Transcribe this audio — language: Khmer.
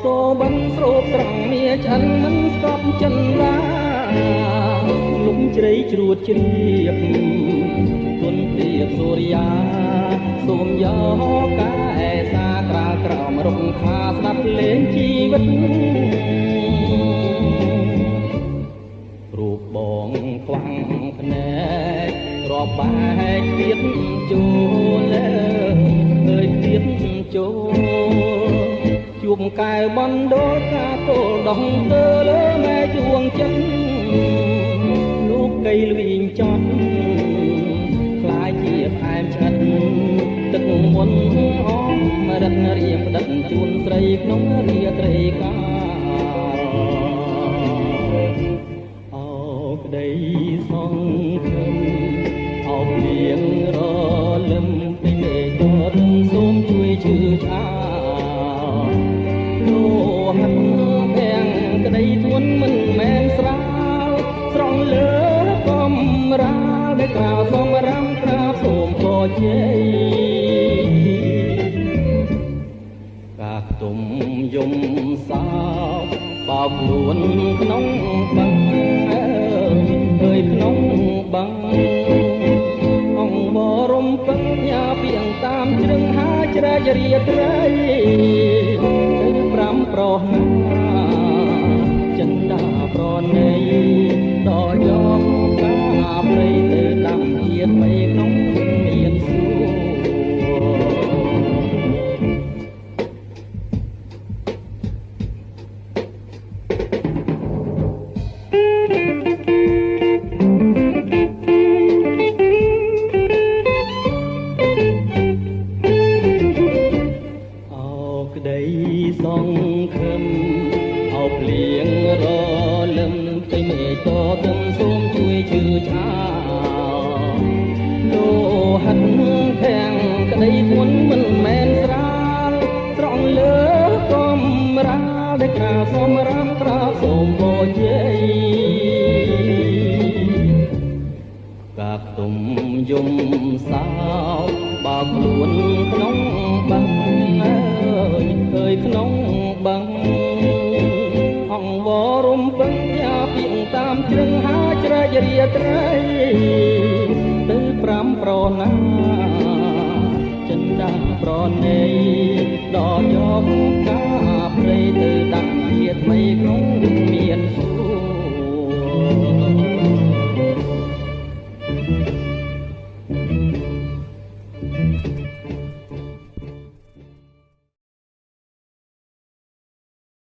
សូបានស្រោបស្រង់មាឆិនមិនស្កប់ចិនឡាលំជ្រៃជ្រួតជ្រាបទុនទៀបសូរិយាសូមយកកាយសាក្រាលក្រោមរុក្ខាស្ដាប់លេងជីវិតរូបបងខ្វាំងភ្នែករាប់បែកទៀតចូលអើយទៀតចូលជួបកែបនដូលការទល់ដងទៅលើម៉ែជួងចិនលោកកៃលវិញចត់ខ្លាយជាថែមឆ្អិតទឹកមុនអមរិទ្ធរៀងផ្ដិតជូនស្រីក្នុងរាត្រីកាលអោក្តីសង្ឃឹមអោលៀងរលឹមពីមេឃរឹងសូមជួយជឿឆាហាត់ភាំងក្តីធ្ងន់មិនមែនស្រាលស្រង់លើកំរាលដែលក្រៅសំរាំក្រាបសូមពរជ័យកាទុំយំសោកបោកខ្លួនក្នុងបឹងអើយក្នុងបឹងអង្គបរំពឹងញ៉ាពីងតាមជ្រឹងហាជ្រែករាត្រីប្រាំប្រោះណាចិនដាប្រណីដល់យកកាព្រៃទៅដាំទៀតបីក្នុងមានសួរក្តីសង្ឃឹមអោភ្លៀងរលឹមទៅមេឃតទឹមសូមជួយជឿឆាលោហិនខាំងក្តីធ្ងន់មិនមែនស្រាលត្រង់លើកំរាលដែលក្រាលសំរាមក្រាបសូមពរជ័យកាកទុំយំសោកបោកខ្លួនក្នុងបឹងអើយក្នុងបឹងអង្គវរំពឹងយ៉ាពីងតាមជ្រឹងហាជ្រែករាត្រីទៅប្រាំប្រណាចិនដាប្រណីដល់យកកាព្រៃទៅដាក់ជាថ្មីក្នុង